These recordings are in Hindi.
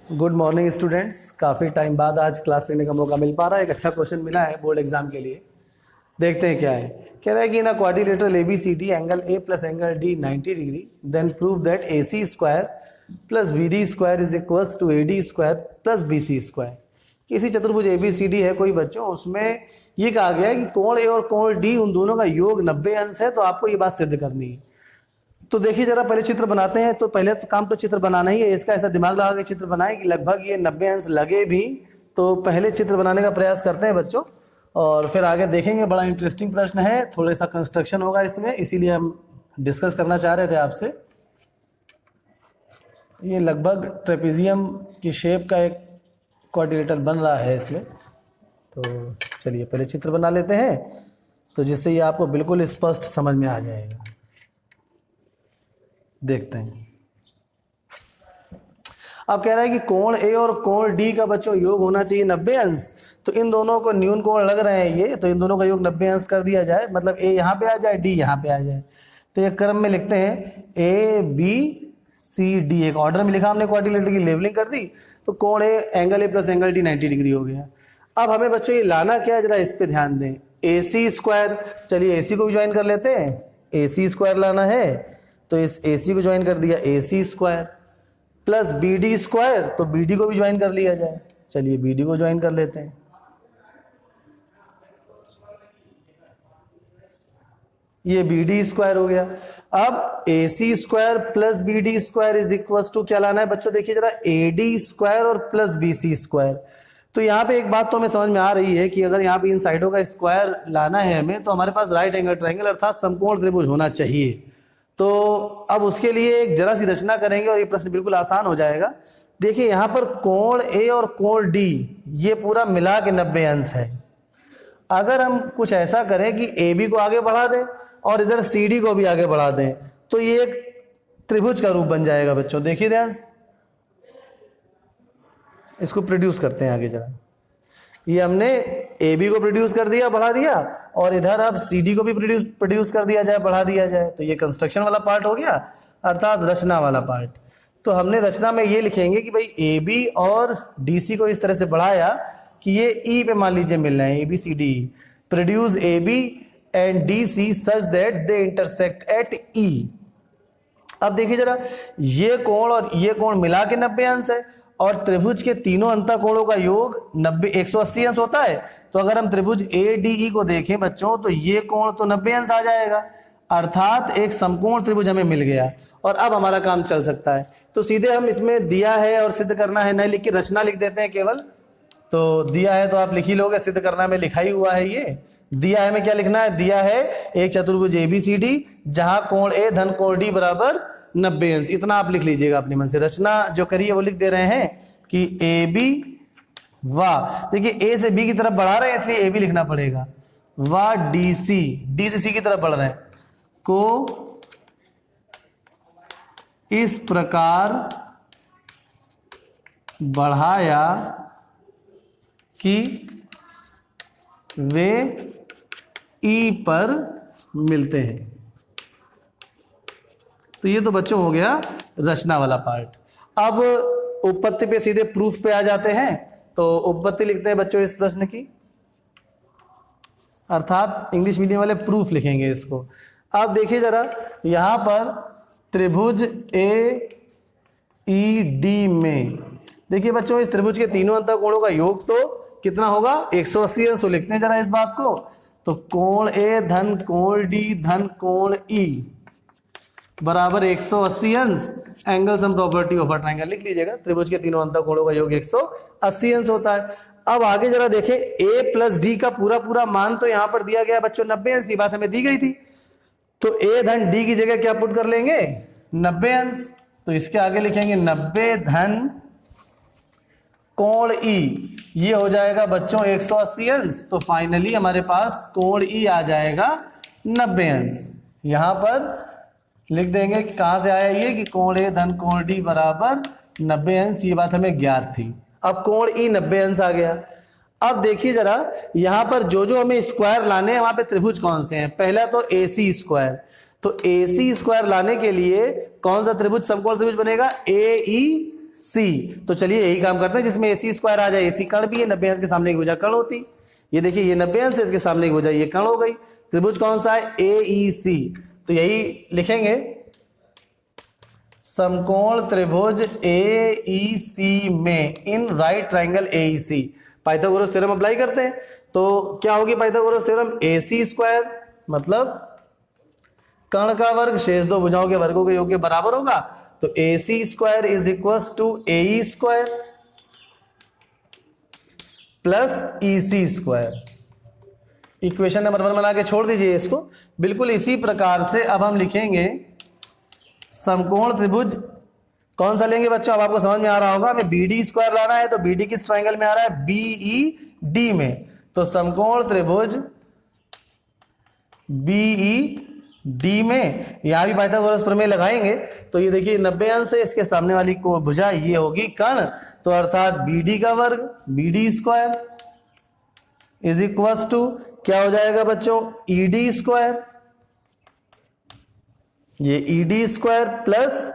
Good morning students. काफ़ी टाइम बाद आज क्लास लेने का मौका मिल पा रहा है। एक अच्छा क्वेश्चन मिला है बोर्ड एग्जाम के लिए। देखते हैं क्या है। कह रहा है कि ना quadrilateral A B C D angle A plus angle D 90 degree, then prove that A C square plus B D square is equals to A D square plus B C square. किसी चतुर्भुज ए बी सी डी है कोई बच्चों, उसमें ये कहा गया है कि कोण ए और कोण डी उन दोनों का योग 90 अंश है। तो आपको ये बात सिद्ध करनी है। तो देखिए जरा पहले चित्र बनाते हैं। तो पहले तो काम तो चित्र बनाना ही है। इसका ऐसा दिमाग लगा के चित्र बनाए कि लगभग ये 90 अंश लगे भी। तो पहले चित्र बनाने का प्रयास करते हैं बच्चों, और फिर आगे देखेंगे। बड़ा इंटरेस्टिंग प्रश्न है, थोड़ा सा कंस्ट्रक्शन होगा इसमें, इसीलिए हम डिस्कस करना चाह रहे थे आपसे। ये लगभग ट्रेपेजियम की शेप का एक क्वाड्रिलेटरल बन रहा है इसमें। तो चलिए पहले चित्र बना लेते हैं, तो जिससे ये आपको बिल्कुल स्पष्ट समझ में आ जाएगा। देखते हैं। अब कह रहा है कि कोण ए और कोण डी का बच्चों योग होना चाहिए 90 अंश। तो इन दोनों को न्यून कोण लग रहे हैं ये, तो इन दोनों का योग 90 अंश कर दिया जाए। मतलब ए यहाँ पे आ जाए, डी यहाँ पे आ जाए। तो ये क्रम में लिखते हैं ए बी सी डी। एक ऑर्डर में लिखा हमने, क्वाड्रिलेटरल की लेवलिंग कर दी। तो कोण A angle A plus angle D 90 degree हो गया। अब हमें बच्चों ये लाना क्या है, जरा इस पे ध्यान दें। ए सी स्क्वायर, चलिए ए सी को भी ज्वाइन कर लेते हैं। ए सी स्क्वायर लाना है तो इस ए सी को ज्वाइन कर दिया, A C square plus B D square, तो बी डी को भी ज्वाइन कर लिया जाए। चलिए बी डी को ज्वाइन कर लेते हैं। ये बी डी स्क्वायर हो गया। अब A C square plus B D square is equal to क्या लाना है बच्चों, देखिए जरा, ए डी स्क्वायर और प्लस बी सी स्क्वायर। तो यहाँ पे एक बात तो हमें समझ में आ रही है कि अगर यहाँ पे इन साइडों का स्क्वायर लाना है हमें, तो हमारे पास राइट एंगल ट्रायंगल अर्थात समकोण त्रिभुज होना चाहिए। तो अब उसके लिए एक जरा सी रचना करेंगे और ये प्रश्न बिल्कुल आसान हो जाएगा। देखिए यहाँ पर कोण ए और कोण डी ये पूरा मिला के 90 अंश है। अगर हम कुछ ऐसा करें कि ए बी को आगे बढ़ा दें और इधर सी डी को भी आगे बढ़ा दें, तो ये एक त्रिभुज का रूप बन जाएगा बच्चों। देखिए ध्यान से, इसको प्रोड्यूस करते हैं आगे जरा। ये हमने ए बी को प्रोड्यूस कर दिया, बढ़ा दिया, और इधर अब सी डी को भी प्रोड्यूस कर दिया जाए, बढ़ा दिया जाए। तो ये कंस्ट्रक्शन वाला पार्ट हो गया, अर्थात रचना वाला पार्ट। तो हमने रचना में ये लिखेंगे कि भाई ए बी और डी सी को इस तरह से बढ़ाया कि ये ई पे मान लीजिए मिल रहे हैं, A B C D. Produce A B and D C such that they intersect at E. अब देखिए जरा, ये कोण और ये कोण मिला के 90 अंश है, और त्रिभुज के तीनों अंतःकोणों का योग 180 अंश होता है। तो अगर हम त्रिभुज ए डी ई को देखें बच्चों, तो ये कोण तो 90 अंश आ जाएगा, अर्थात एक समकोण त्रिभुज हमें मिल गया। और अब हमारा काम चल सकता है। तो सीधे हम इसमें दिया है और सिद्ध करना है, नहीं लिख के रचना लिख देते हैं केवल। तो दिया है तो आप लिख ही लोगे, सिद्ध करना में लिखा ही हुआ है। ये दिया है में क्या लिखना है, दिया है एक चतुर्भुज ए बी सी डी जहां कोण ए धन कोण डी बराबर 90 अंश। इतना आप लिख लीजिएगा अपने मन से। रचना जो करिए वो लिख दे रहे हैं कि ए बी, वाह देखिए ए से बी की तरफ बढ़ा रहे हैं इसलिए ए बी लिखना पड़ेगा, वाह डी सी, डी से सी की तरफ बढ़ रहे हैं, को इस प्रकार बढ़ाया कि वे ई पर मिलते हैं। तो ये तो बच्चों हो गया रचना वाला पार्ट। अब उपपत्ति पे सीधे प्रूफ पे आ जाते हैं। तो उपपत्ति लिखते हैं बच्चों इस प्रश्न की, अर्थात इंग्लिश मीडियम वाले प्रूफ लिखेंगे इसको। अब देखिए जरा, यहां पर त्रिभुज ए ई डी में देखिए बच्चों, इस त्रिभुज के तीनों अंतःकोणों का योग तो कितना होगा, 180 अंश। तो लिखते हैं जरा इस बात को। तो कोण ए धन कोण डी धन कोण ई बराबर 180 अंश। Angle sum property of a triangle लिख लीजिएगा। त्रिभुज के तीनों अंतःकोणों का योग 180 अंश होता है। अब आगे जरा देखें, a प्लस डी का पूरा मान तो यहां पर दिया गया बच्चों 90 अंश। ये बात हमें दी गई थी। तो a धन डी की जगह क्या पुट कर लेंगे, 90 अंश। तो इसके आगे लिखेंगे 90 धन कोण ई, ये हो जाएगा बच्चों 180 अंश। तो फाइनली हमारे पास कोण ई आ जाएगा 90 अंश। यहां पर लिख देंगे कि कहां से आया ये, कि कोण ए धन कोण डी बराबर 90 अंश। ये बात हमें ज्ञात थी। अब कोण ई 90 अंश आ गया। अब देखिए जरा, यहां पर जो हमें स्क्वायर लाने हैं वहां पे त्रिभुज कौन से हैं। पहला तो ए सी स्क्वायर। तो ए सी स्क्वायर लाने के लिए कौन सा त्रिभुज समकोण त्रिभुज बनेगा, ए ई सी। तो चलिए यही काम करते हैं जिसमें ए सी स्क्वायर आ जाए। ए सी कण भी है, 90 अंश के सामने की भुजा कण होती। ये देखिए ये 90 अंश है, इसके सामने की भुजा ये कण हो गई। त्रिभुज कौन सा है? ए ई सी। तो यही लिखेंगे समकोण त्रिभुज ए ई सी में in right triangle A E C. Pythagoras theorem apply करते हैं तो क्या होगी Pythagoras theorem? A C square मतलब कर्ण का वर्ग शेष दो भुजाओं के वर्गों के योग के बराबर होगा। तो A C square is equal to A E square plus E C square. Equation number 1 बना के छोड़ दीजिए इसको। बिल्कुल इसी प्रकार से अब हम लिखेंगे समकोण त्रिभुज कौन सा लेंगे बच्चों? अब आपको समझ में आ रहा होगा, हमें बी डी स्क्वायर लाना है। तो बी डी किस ट्राइंगल में आ रहा है? बी ई डी में। तो समकोण त्रिभुज बी ई डी में यहां भी पाइथागोरस प्रमेय लगाएंगे। तो ये देखिए 90 अंश है, इसके सामने वाली को भुजा ये होगी कर्ण। तो अर्थात बी डी का वर्ग B D square is equal to क्या हो जाएगा बच्चों? E D square. ये E D square plus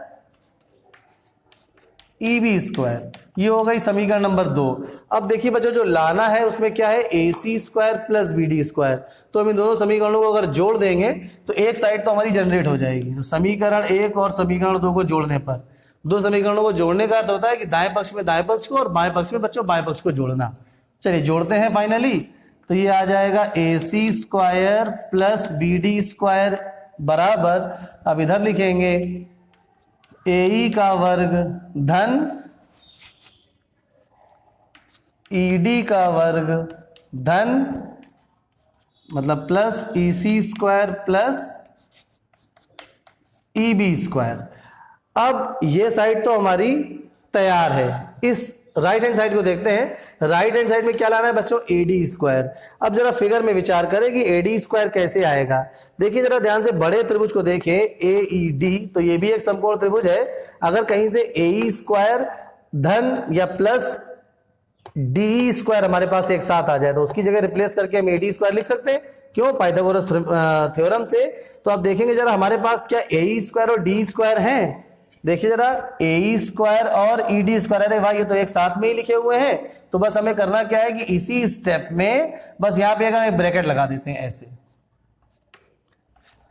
E B square, ये हो गई समीकरण नंबर 2। अब देखिए बच्चों जो लाना है उसमें क्या है? A C square plus B D square. तो हम इन दोनों समीकरणों को अगर जोड़ देंगे तो एक साइड तो हमारी जनरेट हो जाएगी। तो समीकरण 1 और समीकरण 2 को जोड़ने पर, दो समीकरणों को जोड़ने का अर्थ होता है कि दाएं पक्ष में दाएं पक्ष को और बाएं पक्ष में बच्चों बाएं पक्ष को जोड़ना। चलिए जोड़ते हैं फाइनली। तो ये आ जाएगा A C square plus B D square बराबर, अब इधर लिखेंगे ए ई का वर्ग धन ई डी का वर्ग धन मतलब plus E C square plus E B square. अब ये साइड तो हमारी तैयार है। इस राइट हैंड साइड को देखते हैं। राइट हैंड साइड में क्या लाना है बच्चों? ए डी स्क्वायर। अब जरा फिगर में विचार करें कि ए डी स्क्वायर कैसे आएगा। देखिए जरा ध्यान से बड़े त्रिभुज को देखें ए ई डी, तो ये भी एक समकोण त्रिभुज है। अगर कहीं से ए ई स्क्वायर धन या प्लस डी स्क्वायर हमारे पास एक साथ आ जाए तो उसकी जगह रिप्लेस करके हम ए डी स्क्वायर लिख सकते हैं। क्यों? पाइथागोरस थ्योरम से। तो अब देखेंगे जरा हमारे पास क्या ए ई स्क्वायर और डी स्क्वायर हैं। देखिए जरा ए ई स्क्वायर और ई डी स्क्वायर, अरे भाई ये तो एक साथ में ही लिखे हुए हैं। तो बस हमें करना क्या है कि इसी स्टेप में बस यहां पे हम एक ब्रैकेट लगा देते हैं ऐसे।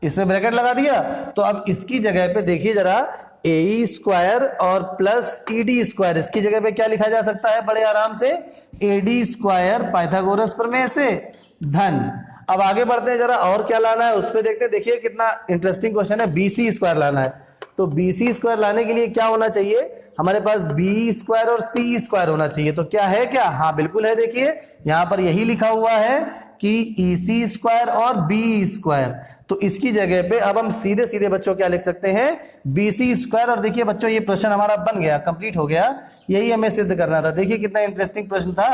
इसमें ब्रैकेट लगा दिया तो अब इसकी जगह पे देखिए जरा ए ई स्क्वायर और प्लस ई डी स्क्वायर, इसकी जगह पे क्या लिखा जा सकता है बड़े आराम से? ए डी स्क्वायर पाइथागोरस प्रमेय से धन। अब आगे बढ़ते हैं जरा और क्या लाना है उस पर देखते हैं। देखिए कितना इंटरेस्टिंग क्वेश्चन है। बी सी स्क्वायर लाना है। तो बी सी स्क्वायर लाने के लिए क्या होना चाहिए? हमारे पास बी स्क्वायर और सी स्क्वायर होना चाहिए। तो क्या है? क्या? हाँ बिल्कुल है। देखिए यहां पर यही लिखा हुआ है कि ई सी स्क्वायर और बी स्क्वायर। तो इसकी जगह पे अब हम सीधे सीधे बच्चों क्या लिख सकते हैं? B C square. और देखिए बच्चों ये प्रश्न हमारा बन गया, कंप्लीट हो गया। यही हमें सिद्ध करना था। देखिए कितना इंटरेस्टिंग प्रश्न था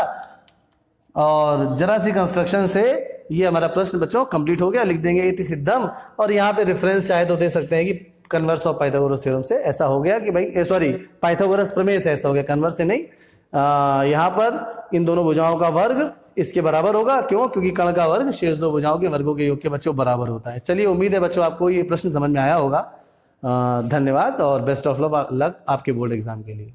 और जरा सी कंस्ट्रक्शन से ये हमारा प्रश्न बच्चों कंप्लीट हो गया। लिख देंगे इति सिद्धम और यहाँ पे रेफरेंस चाहे तो दे सकते हैं कि कन्वर्स ऑफ पाइथागोरस थ्योरम से ऐसा हो गया कि भाई सॉरी पाइथागोरस प्रमेय से ऐसा हो गया, कन्वर्स से नहीं। यहाँ पर इन दोनों भुजाओं का वर्ग इसके बराबर होगा। क्यों? क्योंकि कर्ण का वर्ग शेष दो भुजाओं के वर्गों के योग के बच्चों बराबर होता है। चलिए उम्मीद है बच्चों आपको ये प्रश्न समझ में आया होगा। धन्यवाद और बेस्ट ऑफ लक आपके बोर्ड एग्जाम के लिए।